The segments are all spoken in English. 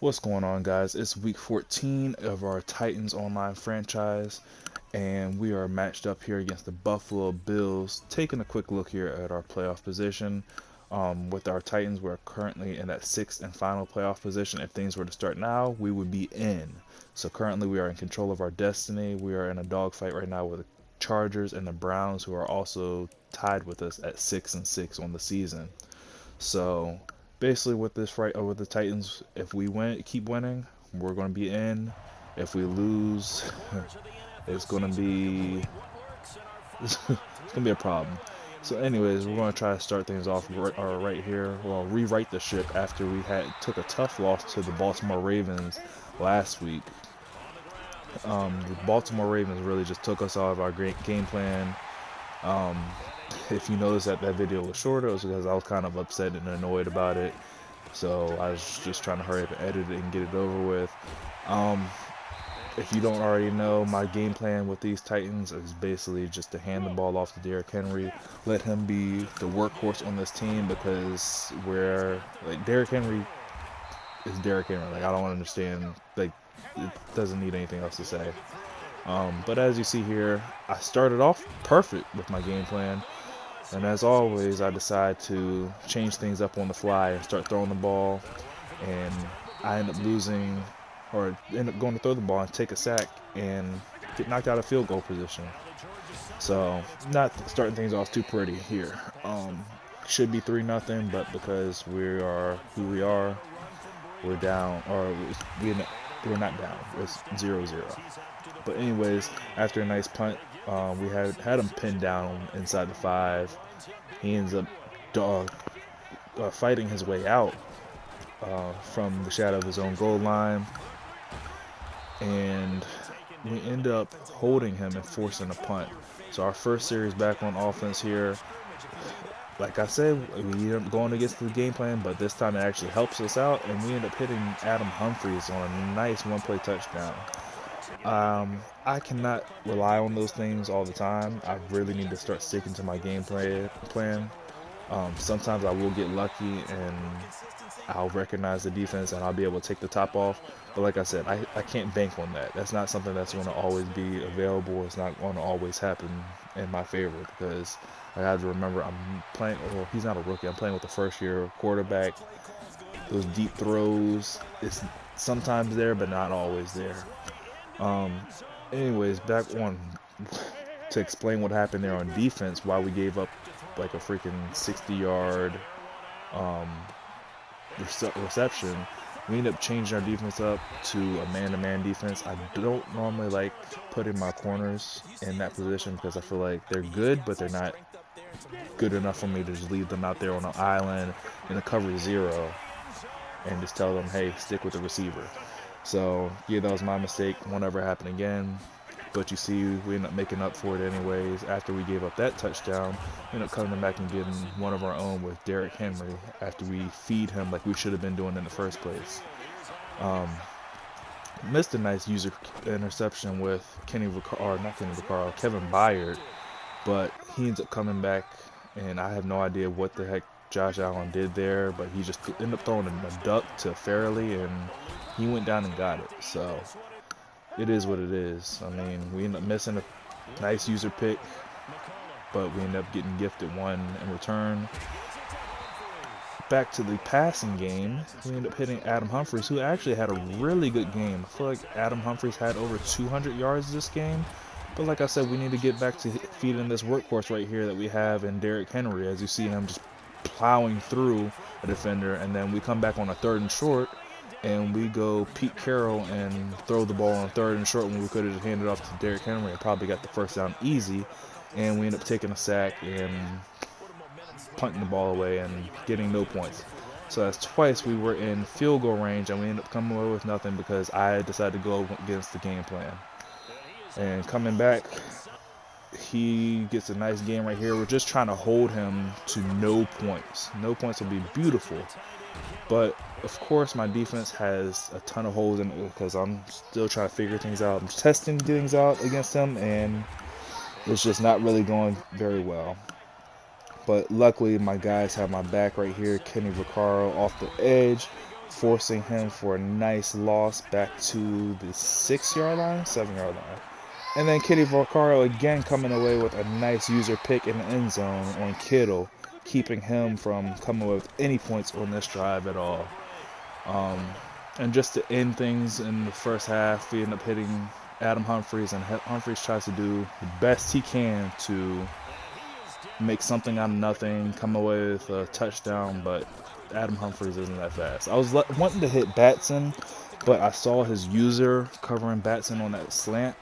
What's going on, guys? It's week 14 of our Titans online franchise, and we are matched up here against the Buffalo Bills. Taking a quick look here at our playoff position. With our Titans, we're currently in that sixth and final playoff position. If things were to start now, we would be in. So currently, we are in control of our destiny. We are in a dogfight right now with the Chargers and the Browns, who are also tied with us at 6-6 on the season. So basically, with this fight with the Titans, if we keep winning, we're going to be in. If we lose, it's going to be it's going to be a problem. So, anyways, we're going to try to start things off right here. Well, rewrite the ship after we took a tough loss to the Baltimore Ravens last week. The Baltimore Ravens really just took us out of our great game plan. Um, if you notice that video was shorter, it was because I was kind of upset and annoyed about it. So I was just trying to hurry up and edit it and get it over with. Um, if you don't already know, my game plan with these Titans is basically just to hand the ball off to Derrick Henry, let him be the workhorse on this team because Derrick Henry is Derrick Henry. Like, I don't understand. Like, it doesn't need anything else to say. But as you see here, I started off perfect with my game plan. And as always, I decide to change things up on the fly and start throwing the ball. And I end up losing, or end up going to throw the ball and take a sack and get knocked out of field goal position. So, not starting things off too pretty here. Should be 3-0, but because we are who we are, we're down, or we're not down. It's 0-0. But anyways, after a nice punt, we had him pinned down inside the 5. He ends up fighting his way out from the shadow of his own goal line, and we end up holding him and forcing a punt. So our first series back on offense here. Like I said, we end up going against the game plan, but this time it actually helps us out, and we end up hitting Adam Humphries on a nice one-play touchdown. I cannot rely on those things all the time. I really need to start sticking to my game plan. Sometimes I will get lucky and I'll recognize the defense and I'll be able to take the top off. But like I said, I can't bank on that. That's not something that's going to always be available. It's not going to always happen in my favor because I have to remember I'm playing, well, he's not a rookie. I'm playing with the first year quarterback. Those deep throws, it's sometimes there, but not always there. Um, anyways, back on to explain what happened there on defense, why we gave up like a freaking 60-yard um, reception. We ended up changing our defense up to a man-to-man defense. I don't normally like putting my corners in that position because I feel like they're good, but they're not good enough for me to just leave them out there on an island in a cover 0 and just tell them, hey, stick with the receiver. So, yeah, that was my mistake. Won't ever happen again. But you see, we ended up making up for it anyways. After we gave up that touchdown, we ended up coming back and getting one of our own with Derrick Henry after we feed him like we should have been doing in the first place. Missed a nice user interception with Kevin Byard, but he ends up coming back, and I have no idea what the heck Josh Allen did there, but he just ended up throwing a duck to Fairley, and he went down and got it. So it is what it is. I mean, we ended up missing a nice user pick, but we ended up getting gifted one in return. Back to the passing game, we ended up hitting Adam Humphries, who actually had a really good game. I feel like Adam Humphries had over 200 yards this game. But like I said, we need to get back to feeding this workhorse right here that we have in Derrick Henry, as you see him just plowing through a defender, and then we come back on a 3rd and short, and we go Pete Carroll and throw the ball on 3rd and short when we could have just handed it off to Derrick Henry and probably got the first down easy, and we end up taking a sack and punting the ball away and getting no points. So that's twice we were in field goal range and we ended up coming away with nothing because I decided to go against the game plan. And coming back, he gets a nice game right here. We're just trying to hold him to no points. No points would be beautiful. But of course my defense has a ton of holes in it because I'm still trying to figure things out. I'm testing things out against them and it's just not really going very well. But luckily, my guys have my back right here. Kenny Vaccaro off the edge forcing him for a nice loss back to the 6-yard line, 7-yard line. And then Kenny Vaccaro again coming away with a nice user pick in the end zone on Kittle, keeping him from coming away with any points on this drive at all. And just to end things in the first half, we end up hitting Adam Humphries, and Humphries tries to do the best he can to make something out of nothing, come away with a touchdown, but Adam Humphries isn't that fast. I was wanting to hit Batson, but I saw his user covering Batson on that slant,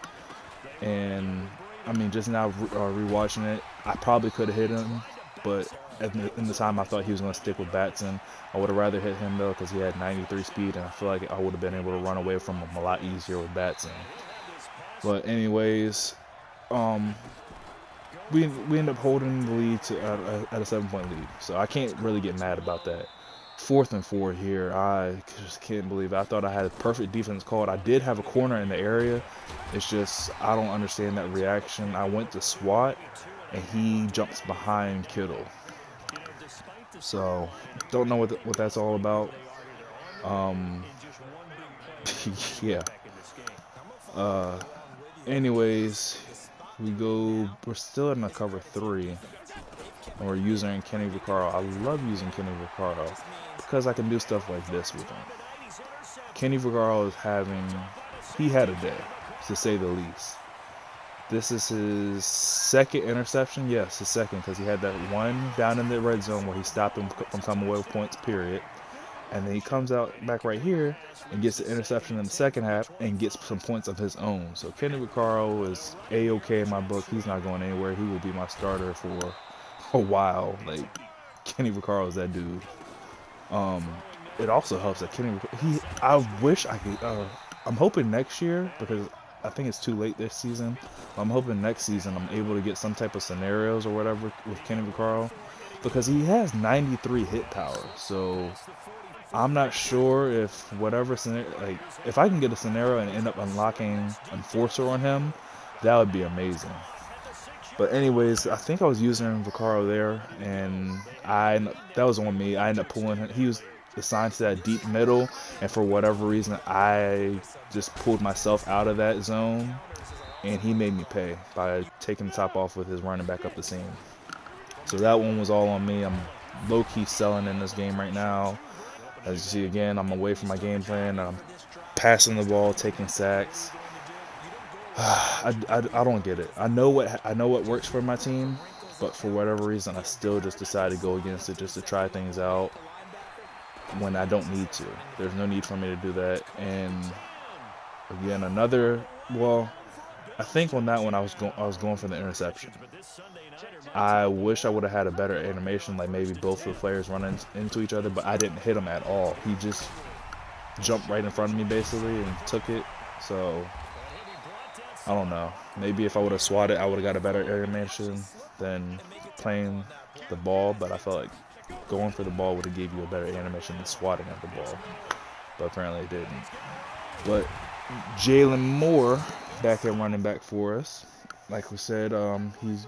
and I mean, just now rewatching it, I probably could have hit him, but in the time I thought he was going to stick with Batson. I would have rather hit him though, because he had 93 speed, and I feel like I would have been able to run away from him a lot easier with Batson. But anyways, we end up holding the lead at a 7-point lead, so I can't really get mad about that. 4th and 4 here, I just can't believe it. I thought I had a perfect defense called. I did have a corner in the area. It's just I don't understand that reaction. I went to SWAT, and he jumps behind Kittle. So don't know what that's all about. Yeah. Anyways, we're still in a cover 3, and we're using Kenny Vaccaro. I love using Kenny Vaccaro because I can do stuff like this with him. Kenny Vaccaro he had a day, to say the least. This is his second interception. Yes, his second, because he had that one down in the red zone where he stopped him from coming away with points, period. And then he comes out back right here and gets the interception in the second half and gets some points of his own. So Kenny Vaccaro is A-okay in my book. He's not going anywhere. He will be my starter for a while. Like, Kenny Vaccaro is that dude. It also helps that I wish I could, I'm hoping next year, because I think it's too late this season. I'm hoping next season I'm able to get some type of scenarios or whatever with Kenny Vaccaro, because he has 93 hit power. So I'm not sure if whatever scenario, like if I can get a scenario and end up unlocking Enforcer on him, that would be amazing. But anyways, I think I was using Vaccaro there, and that was on me. I ended up pulling him. He was assigned to that deep middle, and for whatever reason, I just pulled myself out of that zone, and he made me pay by taking the top off with his running back up the seam. So that one was all on me. I'm low-key selling in this game right now. As you see, again, I'm away from my game plan. I'm passing the ball, taking sacks. I don't get it. I know what works for my team, but for whatever reason, I still just decide to go against it just to try things out when I don't need to. There's no need for me to do that. And again, I think on that one I was going for the interception. I wish I would have had a better animation, like maybe both of the players running into each other, but I didn't hit him at all. He just jumped right in front of me basically and took it. So I don't know. Maybe if I would have swatted, I would have got a better animation than playing the ball, but I felt like going for the ball would have gave you a better animation than swatting at the ball. But apparently it didn't. But Jalen Moore back at running back for us. Like we said, he's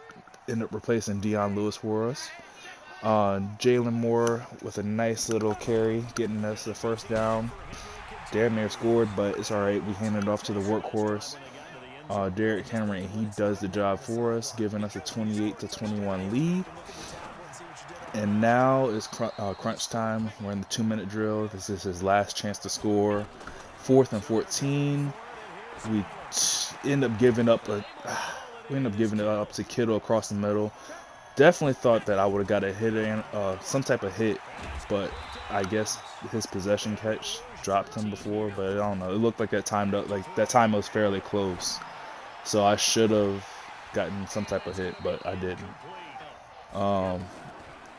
ended up replacing Dion Lewis for us. Jalen Moore with a nice little carry, getting us the first down. Damn near scored, but it's all right. We handed it off to the workhorse, Derrick Henry, and he does the job for us, giving us a 28-21 lead. And now is crunch time. We're in the 2-minute drill. This is his last chance to score. 4th and 14. We end up giving up to Kittle across the middle. Definitely thought that I would have got a hit and some type of hit, but I guess his possession catch dropped him before. But I don't know. It looked like that time was fairly close, so I should have gotten some type of hit, but I didn't.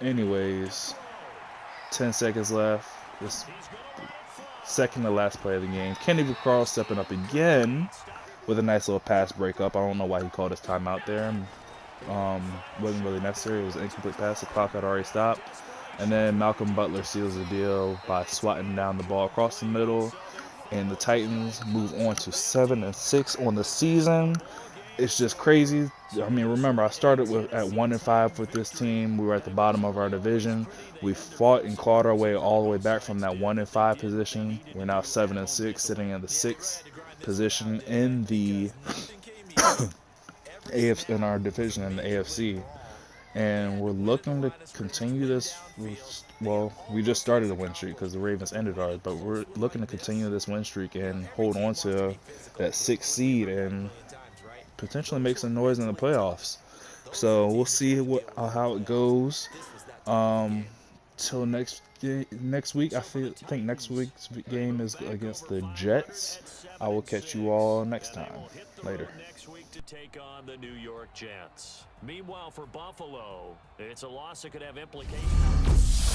Anyways, 10 seconds left. This second to last play of the game. Kenny Vaccaro stepping up again with a nice little pass breakup. I don't know why he called his timeout there. Wasn't really necessary. It was an incomplete pass. The clock had already stopped. And then Malcolm Butler seals the deal by swatting down the ball across the middle. And the Titans move on to 7-6 on the season. it's just crazy. I mean, remember, I started with at 1-5 with this team. We were at the bottom of our division. We fought and clawed our way all the way back from that 1-5 position. We're now 7-6, sitting in the sixth position in the AFC, in our division in the AFC. And we're looking to continue this. Well, we just started a win streak because the Ravens ended ours, but we're looking to continue this win streak and hold on to that sixth seed and potentially make some noise in the playoffs. So we'll see how it goes. Till next week. Think next week's game is against the Jets. I will catch you all next time. Later. Next week to take on the New York Jets. Meanwhile, for Buffalo, it's a loss that could have implications.